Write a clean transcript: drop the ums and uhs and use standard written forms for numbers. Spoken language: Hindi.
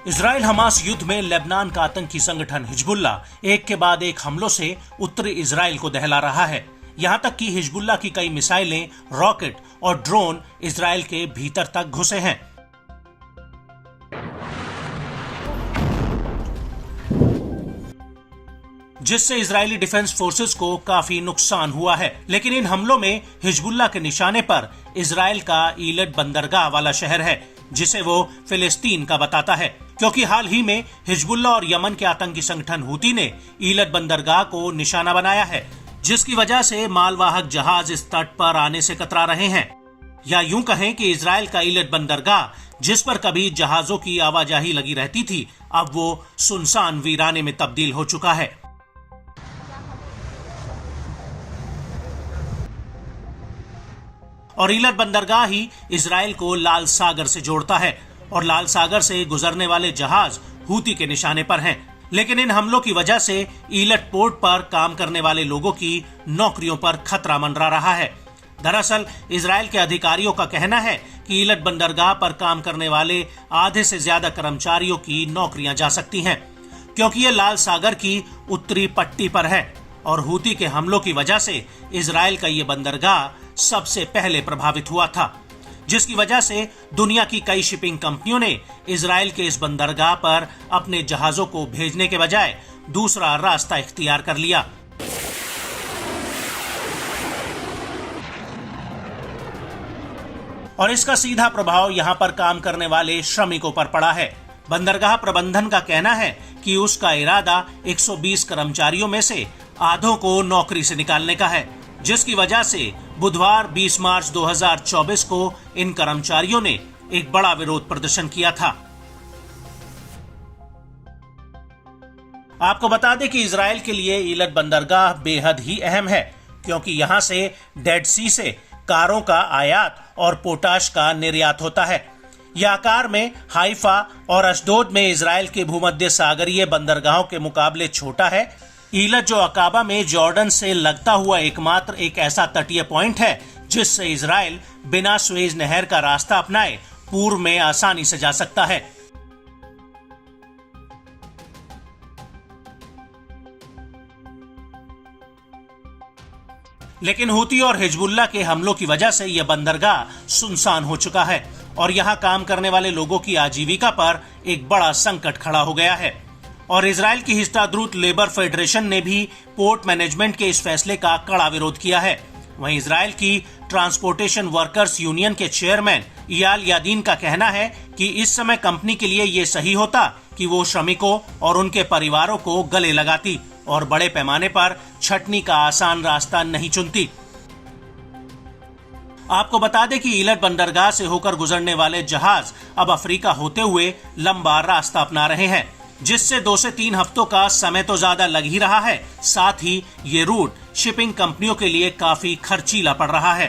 इजराइल हमास युद्ध में लेबनान का आतंकी संगठन हिजबुल्ला एक के बाद एक हमलों से उत्तरी इजराइल को दहला रहा है। यहां तक कि हिजबुल्ला की कई मिसाइलें, रॉकेट और ड्रोन इजराइल के भीतर तक घुसे हैं। जिससे इजरायली डिफेंस फोर्सेस को काफी नुकसान हुआ है। लेकिन इन हमलों में हिजबुल्ला के निशाने पर इजराइल का ईलत बंदरगाह वाला शहर है, जिसे वो फिलिस्तीन का बताता है, क्योंकि हाल ही में हिजबुल्ला और यमन के आतंकी संगठन हूती ने ईलत बंदरगाह को निशाना बनाया है, जिसकी वजह से मालवाहक जहाज इस तट पर आने से कतरा रहे हैं। या यूं कहें कि इजराइल का ईलत बंदरगाह, जिस पर कभी जहाजों की आवाजाही लगी रहती थी, अब वो सुनसान वीराने में तब्दील हो चुका है। और ईलत बंदरगाह ही इजराइल को लाल सागर से जोड़ता है और लाल सागर से गुजरने वाले जहाज हूती के निशाने पर हैं। लेकिन इन हमलों की वजह से ईलत पोर्ट पर काम करने वाले लोगों की नौकरियों पर खतरा मंडरा रहा है। दरअसल इजराइल के अधिकारियों का कहना है कि ईलत बंदरगाह पर काम करने वाले आधे से ज्यादा कर्मचारियों की नौकरियां जा सकती हैं, क्योंकि ये लाल सागर की उत्तरी पट्टी पर है और हूती के हमलों की वजह से इजराइल का ये बंदरगाह सबसे पहले प्रभावित हुआ था, जिसकी वजह से दुनिया की कई शिपिंग कंपनियों ने इजराइल के इस बंदरगाह पर अपने जहाजों को भेजने के बजाय दूसरा रास्ता इख्तियार कर लिया। और इसका सीधा प्रभाव यहां पर काम करने वाले श्रमिकों पर पड़ा है। बंदरगाह प्रबंधन का कहना है कि उसका इरादा 120 कर्मचारियों में से आधों को नौकरी से निकालने का है, जिसकी वजह से बुधवार 20 मार्च 2024 को इन कर्मचारियों ने एक बड़ा विरोध प्रदर्शन किया था। आपको बता दें कि इजराइल के लिए ईलत बंदरगाह बेहद ही अहम है, क्योंकि यहां से डेड सी से कारों का आयात और पोटाश का निर्यात होता है। यह आकार में हाइफा और अशदोद में इजराइल के भूमध्य सागरीय बंदरगाहों के मुकाबले छोटा है। ईलत जो अकाबा में जॉर्डन से लगता हुआ एकमात्र एक ऐसा तटीय पॉइंट है जिससे इजराइल बिना स्वेज नहर का रास्ता अपनाए पूर्व में आसानी से जा सकता है। लेकिन हूती और हिजबुल्ला के हमलों की वजह से यह बंदरगाह सुनसान हो चुका है और यहां काम करने वाले लोगों की आजीविका पर एक बड़ा संकट खड़ा हो गया है। और इजराइल की हिस्टाद्रूत लेबर फेडरेशन ने भी पोर्ट मैनेजमेंट के इस फैसले का कड़ा विरोध किया है। वहीं इजराइल की ट्रांसपोर्टेशन वर्कर्स यूनियन के चेयरमैन इयाल यादीन का कहना है कि इस समय कंपनी के लिए ये सही होता कि वो श्रमिकों और उनके परिवारों को गले लगाती और बड़े पैमाने पर छटनी का आसान रास्ता नहीं चुनती। आपको बता दें कि ईलत बंदरगाह से होकर गुजरने वाले जहाज अब अफ्रीका होते हुए लंबा रास्ता अपना रहे हैं, जिससे 2 से 3 हफ्तों का समय तो ज्यादा लग ही रहा है, साथ ही ये रूट शिपिंग कंपनियों के लिए काफी खर्चीला पड़ रहा है।